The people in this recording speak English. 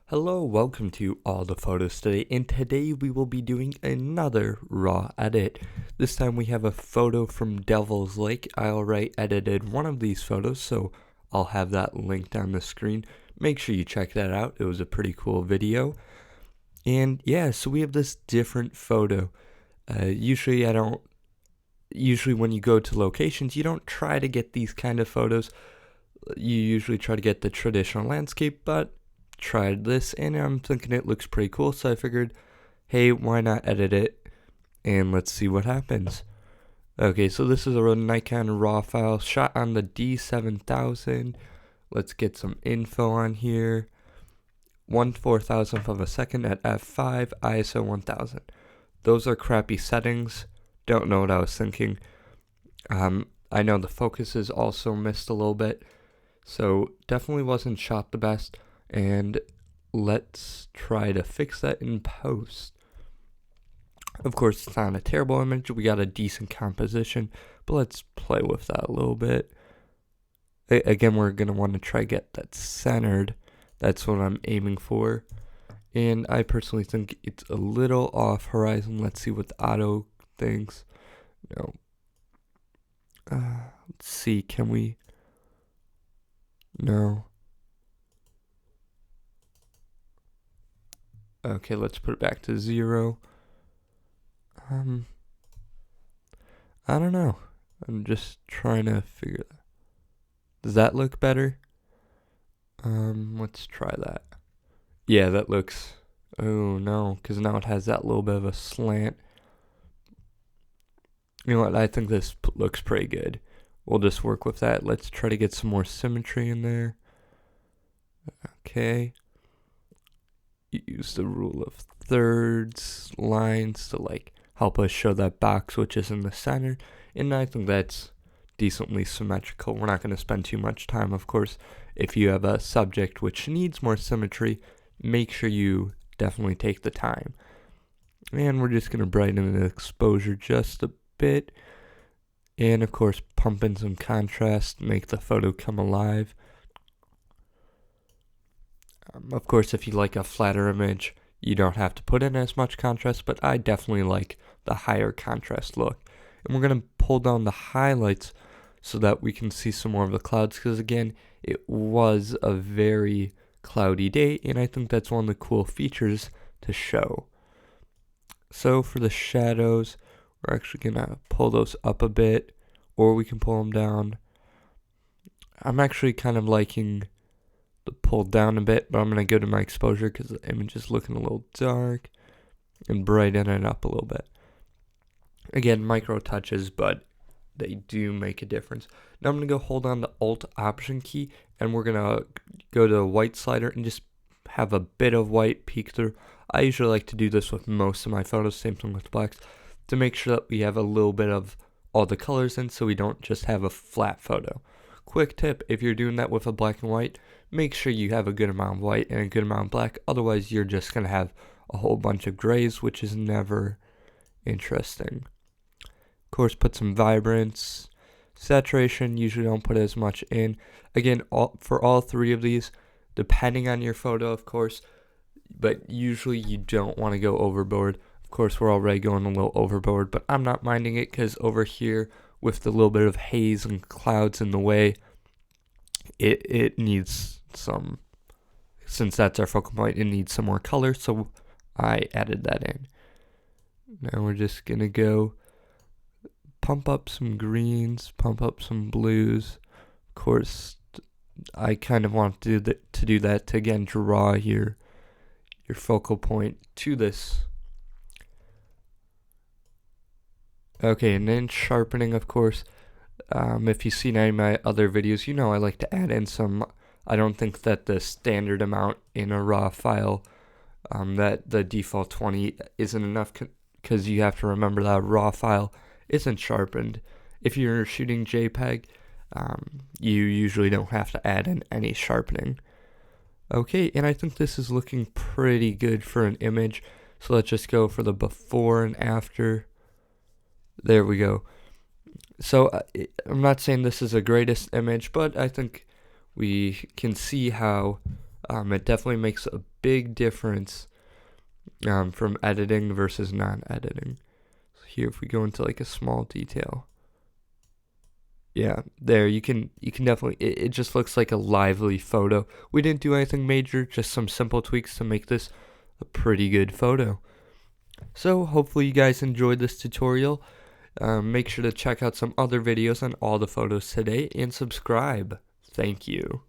Hello, welcome to All the Photos Today, and today we will be doing another raw edit. This time we have a photo from Devil's Lake. I already edited one of these photos, so I'll have that linked on the screen. Make sure you check that out. It was a pretty cool video. And yeah, so we have this different photo. Usually when you go to locations, you don't try to get these kind of photos. You usually try to get the traditional landscape, but tried this and I'm thinking it looks pretty cool, so I figured, hey, why not edit it and let's see what happens. Okay, so this is a Nikon RAW file shot on the D7000. Let's get some info on here. 1/4000th of a second at f5, ISO 1000. Those are crappy settings. Don't know what I was thinking. I know the focus is also missed a little bit, so definitely wasn't shot the best. And let's try to fix that in post. Of course, it's not a terrible image. We got a decent composition, but let's play with that a little bit. Again, we're going to want to try to get that centered. That's what I'm aiming for. And I personally think it's a little off horizon. Let's see what the auto thinks. No. Let's see. Can we? No. Okay, let's put it back to 0. I don't know. I'm just trying to figure that. Does that look better? Let's try that. Yeah, that looks... Oh, no, because now it has that little bit of a slant. You know what? I think this looks pretty good. We'll just work with that. Let's try to get some more symmetry in there. Okay. Use the rule of thirds lines to help us show that box which is in the center, and I think that's decently symmetrical. We're not going to spend too much time, of course. If you have a subject which needs more symmetry, make sure you definitely take the time. And we're just going to brighten the exposure just a bit, and of course pump in some contrast, make the photo come alive. Of course, if you like a flatter image, you don't have to put in as much contrast, but I definitely like the higher contrast look. And we're going to pull down the highlights so that we can see some more of the clouds, because again, it was a very cloudy day, and I think that's one of the cool features to show. So for the shadows, we're actually going to pull those up a bit, or we can pull them down. I'm actually kind of liking the pull down a bit, but I'm going to go to my exposure because the image is looking a little dark, and brighten it up a little bit. Again, micro touches, but they do make a difference. Now I'm going to go hold on the Alt Option key, and we're going to go to the white slider and just have a bit of white peek through. I usually like to do this with most of my photos, same thing with blacks, to make sure that we have a little bit of all the colors in so we don't just have a flat photo. Quick tip, if you're doing that with a black and white, make sure you have a good amount of white and a good amount of black, otherwise you're just going to have a whole bunch of grays, which is never interesting. Of course, put some vibrance. Saturation, usually don't put as much in. Again, for all three of these, depending on your photo, of course, but usually you don't want to go overboard. Of course, we're already going a little overboard, but I'm not minding it because over here, with the little bit of haze and clouds in the way, it needs some, since that's our focal point, it needs some more color, so I added that in. Now we're just going to go pump up some greens, pump up some blues. Of course, I kind of want to do that to again draw your focal point to this. Okay, and then sharpening, of course. If you've seen any of my other videos, you know I like to add in some. I don't think that the standard amount in a RAW file, that the default 20 isn't enough, because you have to remember that a RAW file isn't sharpened. If you're shooting JPEG, you usually don't have to add in any sharpening. Okay, and I think this is looking pretty good for an image, so let's just go for the before and after. There we go. So I'm not saying this is the greatest image, but I think we can see how It definitely makes a big difference from editing versus non-editing. So here, if we go into like a small detail, yeah, there you can definitely it just looks like a lively photo. We didn't do anything major, just some simple tweaks to make this a pretty good photo. So hopefully you guys enjoyed this tutorial. Make sure to check out some other videos on all the photos today and subscribe. Thank you.